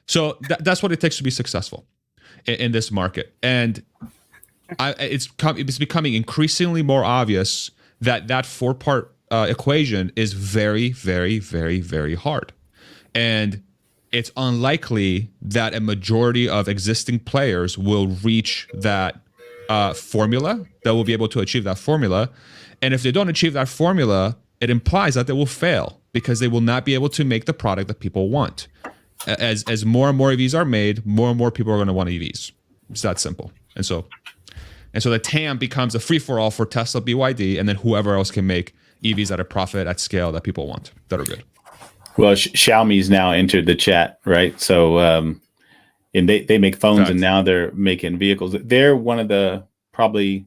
So that's what it takes to be successful in this market. And it's becoming increasingly more obvious that four-part equation is very, very, very, very hard. And it's unlikely that a majority of existing players will reach that formula, that will be able to achieve that formula. And if they don't achieve that formula, it implies that they will fail because they will not be able to make the product that people want. As more and more EVs are made, more and more people are going to want EVs. It's that simple. And so the TAM becomes a free-for-all for Tesla, BYD, and then whoever else can make EVs at a profit at scale that people want, that are good. Well, Xiaomi's now entered the chat, right? So, and they make phones. Facts. And now they're making vehicles. They're one of the probably,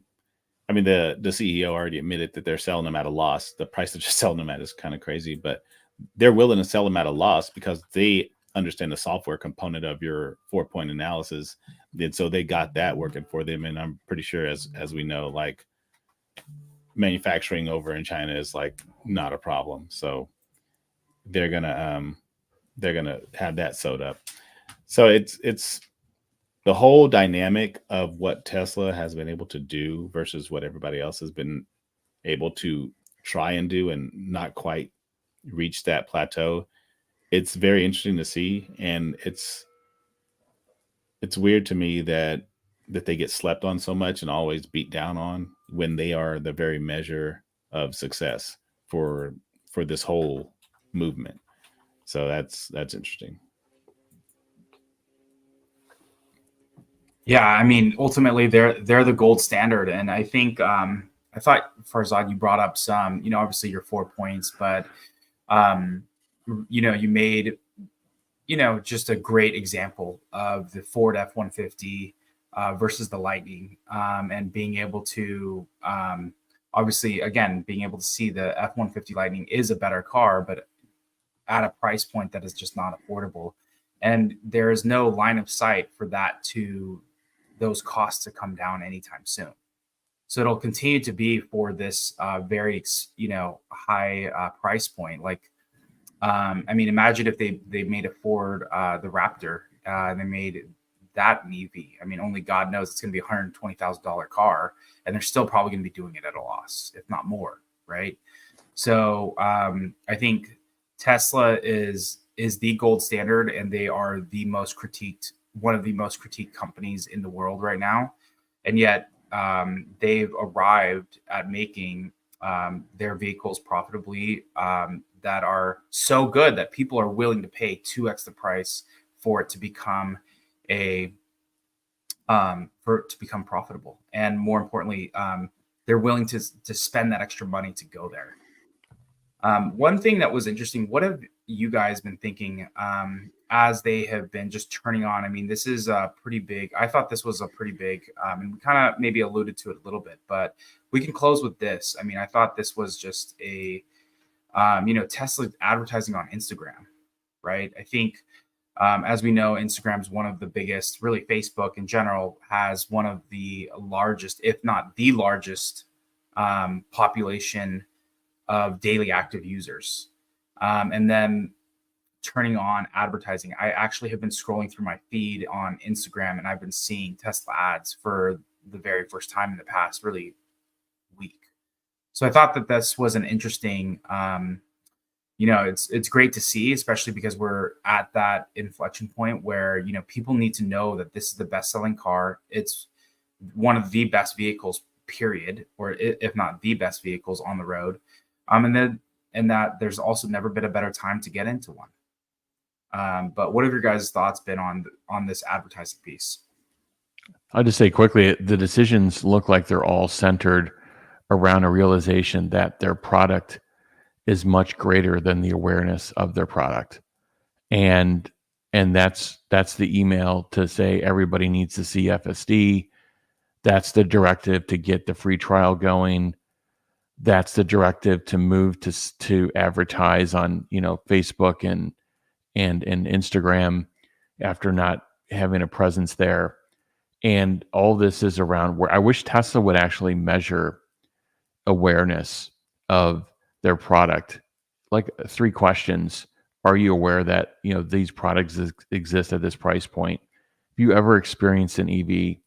I mean, the CEO already admitted that they're selling them at a loss. The price they're just selling them at is kind of crazy, but they're willing to sell them at a loss because they understand the software component of your 4-point analysis. And so they got that working for them. And I'm pretty sure, as we know, like manufacturing over in China is like not a problem. So they're gonna have that sewed up. So it's the whole dynamic of what Tesla has been able to do versus what everybody else has been able to try and do and not quite reach that plateau. It's very interesting to see, and it's weird to me that they get slept on so much and always beat down on when they are the very measure of success for this whole movement. So that's interesting. Yeah, I mean, ultimately they're the gold standard, and I think I thought, Farzad, you brought up some, obviously your 4 points, but you made just a great example of the Ford F-150 versus the Lightning, and being able to obviously, again, being able to see the F-150 Lightning is a better car, but at a price point that is just not affordable. And there is no line of sight for those costs to come down anytime soon. So it'll continue to be for this very, high price point. Like, I mean, imagine if they made a Ford, the Raptor, and they made that an EV. I mean, only God knows it's going to be a $120,000 car, and they're still probably going to be doing it at a loss, if not more, right? So I think Tesla is the gold standard, and they are one of the most critiqued companies in the world right now. And yet they've arrived at making their vehicles profitably that are so good that people are willing to pay 2x the price for it to become profitable. And more importantly, they're willing to spend that extra money to go there. One thing that was interesting, what have you guys been thinking as they have been just turning on? I mean, this is pretty big. I thought this was a pretty big, and we kind of maybe alluded to it a little bit, but we can close with this. I mean, I thought this was just Tesla advertising on Instagram, right? I think, as we know, Instagram is one of the biggest, really Facebook in general has one of the largest, if not the largest, population of daily active users. And then turning on advertising. I actually have been scrolling through my feed on Instagram, and I've been seeing Tesla ads for the very first time in the past really week. So I thought that this was an interesting, it's great to see, especially because we're at that inflection point where, people need to know that this is the best selling car. It's one of the best vehicles, period, or if not the best vehicles on the road. And that there's also never been a better time to get into one. But what have your guys' thoughts been on this advertising piece? I'll just say quickly, the decisions look like they're all centered around a realization that their product is much greater than the awareness of their product. And that's the email to say everybody needs to see FSD. That's the directive to get the free trial going. That's the directive to move to advertise on, Facebook and Instagram after not having a presence there. And all this is around where I wish Tesla would actually measure awareness of their product. Like 3 questions. Are you aware that, these products exist at this price point? Have you ever experienced an EV?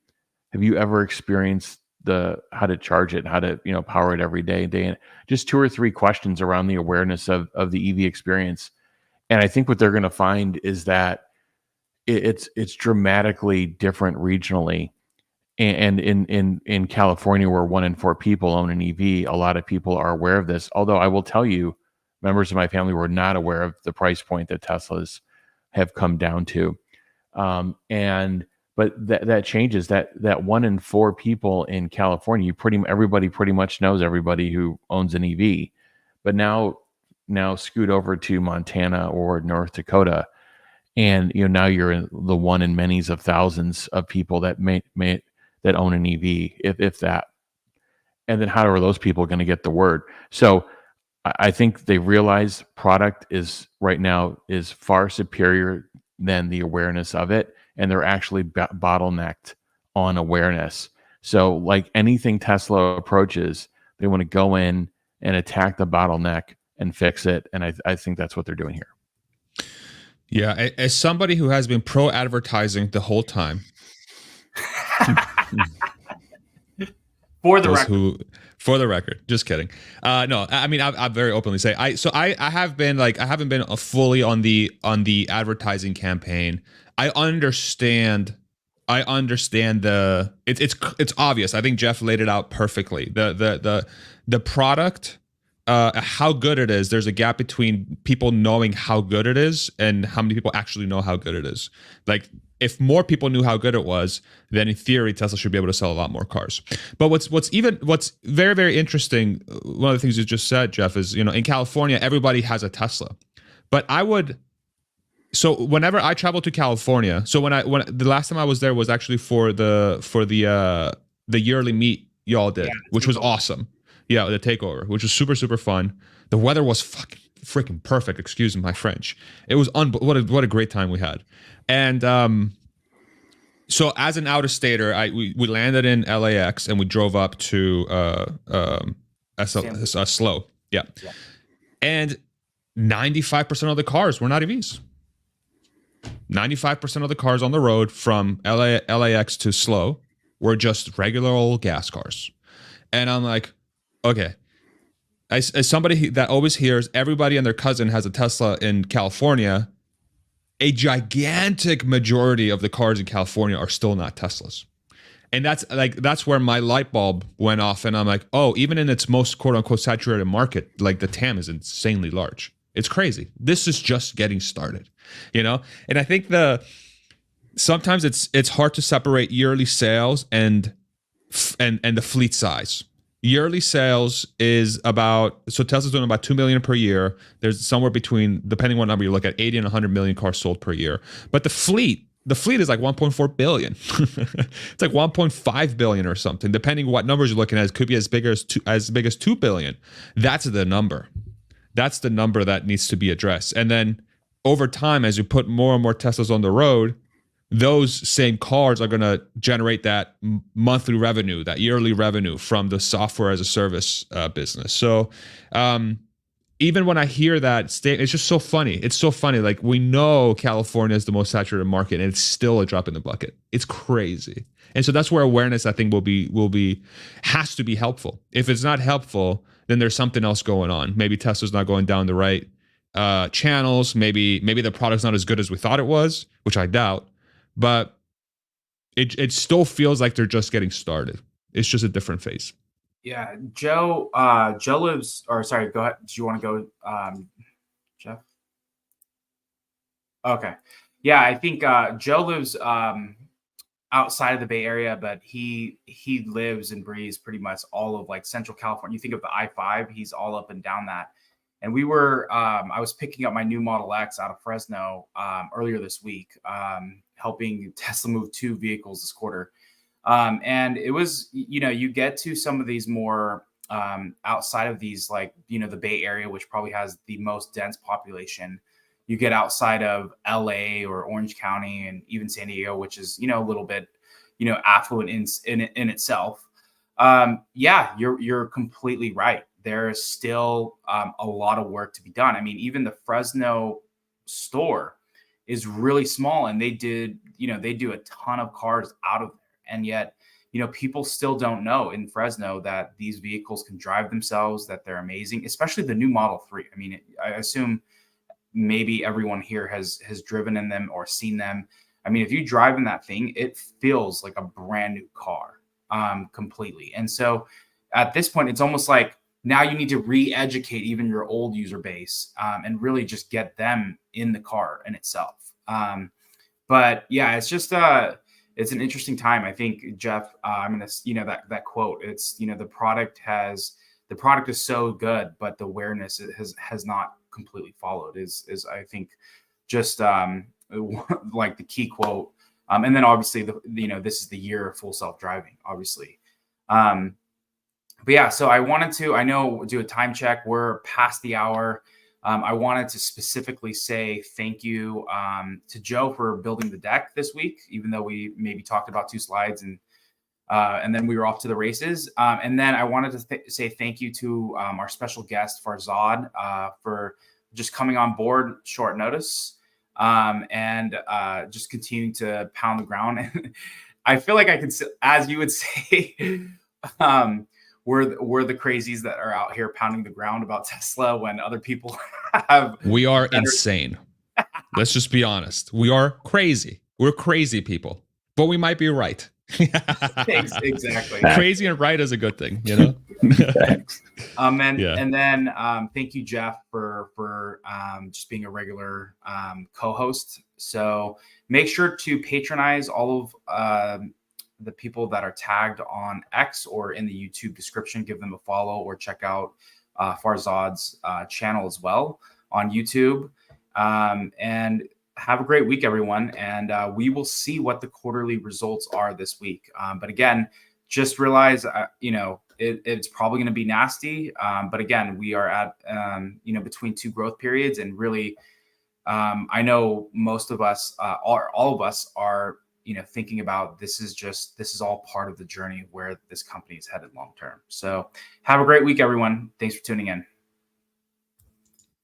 Have you ever experienced how to charge it, how to, power it every day in? Just 2 or 3 questions around the awareness of the EV experience. And I think what they're going to find is that it's dramatically different regionally. And in California, where 1 in 4 people own an EV, a lot of people are aware of this. Although I will tell you, members of my family were not aware of the price point that Teslas have come down to. But that changes. That 1 in 4 people in California, everybody pretty much knows everybody who owns an EV. But now scoot over to Montana or North Dakota, and now you're in the 1 in many's of thousands of people that that own an EV, if that. And then how are those people going to get the word? So I think they realize product is right now is far superior than the awareness of it, and they're actually bottlenecked on awareness. So like anything Tesla approaches, they want to go in and attack the bottleneck and fix it. And I think that's what they're doing here. Yeah, as somebody who has been pro advertising the whole time, for the record, just kidding. No, I mean I very openly say I haven't been fully on the advertising campaign. I understand it's obvious. I think Jeff laid it out perfectly. The product. How good it is, there's a gap between people knowing how good it is and how many people actually know how good it is. Like, if more people knew how good it was, then in theory, Tesla should be able to sell a lot more cars. But what's very, very interesting, one of the things you just said, Jeff, is, in California, everybody has a Tesla. But so whenever I travel to California, so when the last time I was there was actually for the yearly meet y'all did, which was awesome. Yeah, the takeover, which was super, super fun. The weather was freaking perfect. Excuse my French. It was what a great time we had. And so as an out-of-stater, we landed in LAX and we drove up to Slow. Yeah. And 95% of the cars were not EVs. 95% of the cars on the road from LAX to Slow were just regular old gas cars. And I'm like, okay, as somebody that always hears everybody and their cousin has a Tesla in California, a gigantic majority of the cars in California are still not Teslas. And that's where my light bulb went off. And I'm like, oh, even in its most quote unquote saturated market, like the TAM is insanely large. It's crazy. This is just getting started, And I think sometimes it's hard to separate yearly sales and the fleet size. Yearly sales is Tesla's doing about 2 million per year. There's somewhere between, depending what number you look at, 80 and 100 million cars sold per year. But the fleet is like 1.4 billion. It's like 1.5 billion or something, depending what numbers you're looking at. It could be as big as 2 billion. That's the number. That's the number that needs to be addressed. And then over time, as you put more and more Teslas on the road, those same cars are going to generate that monthly revenue, that yearly revenue from the software as a service business. So even when I hear that statement, it's just so funny. It's so funny. Like, we know California is the most saturated market, and it's still a drop in the bucket. It's crazy. And so that's where awareness, I think, has to be helpful. If it's not helpful, then there's something else going on. Maybe Tesla's not going down the right channels. Maybe the product's not as good as we thought it was, which I doubt, but it still feels like they're just getting started. It's just a different phase. Yeah, Joe lives, or sorry, go ahead. Do you want to go, Jeff? Okay. Yeah, I think Joe lives outside of the Bay Area, but he lives and breathes pretty much all of like Central California. You think of the I-5, he's all up and down that. And we were, I was picking up my new Model X out of Fresno earlier this week, helping Tesla move 2 vehicles this quarter. And it was, you get to some of these more outside of these, like, the Bay Area, which probably has the most dense population. You get outside of LA or Orange County and even San Diego, which is, a little bit, affluent in itself. Yeah, you're completely right. There is still a lot of work to be done. I mean, even the Fresno store is really small, and they do a ton of cars out of there. And yet, people still don't know in Fresno that these vehicles can drive themselves, that they're amazing, especially the new Model 3. I mean, I assume maybe everyone here has driven in them or seen them. I mean, if you drive in that thing, it feels like a brand new car completely. And so at this point, it's almost like now you need to re-educate even your old user base and really just get them in the car in itself. But yeah, it's just it's an interesting time. I think, Jeff, I'm going to, that quote, it's, the product is so good, but the awareness has not completely followed is I think just like the key quote. And then obviously this is the year of full self-driving, obviously. But yeah, so I know, do a time check. We're past the hour. I wanted to specifically say thank you to Joe for building the deck this week, even though we maybe talked about 2 slides and then we were off to the races. And then I wanted to say thank you to our special guest, Farzad, for just coming on board short notice and just continuing to pound the ground. I feel like I can, as you would say, we're the crazies that are out here pounding the ground about Tesla when other people have. We are insane. Let's just be honest. We are crazy. We're crazy people, but we might be right. Exactly. Crazy and right is a good thing, And then thank you, Jeff, for just being a regular co-host. So make sure to patronize all of the people that are tagged on X or in the YouTube description. Give them a follow or check out Farzad's channel as well on YouTube. And have a great week, everyone. And we will see what the quarterly results are this week. But again, just realize, it's probably going to be nasty. But again, we are at, between 2 growth periods. And really, I know most of us, all of us are, thinking about this is all part of the journey where this company is headed long term. So have a great week, everyone. Thanks for tuning in.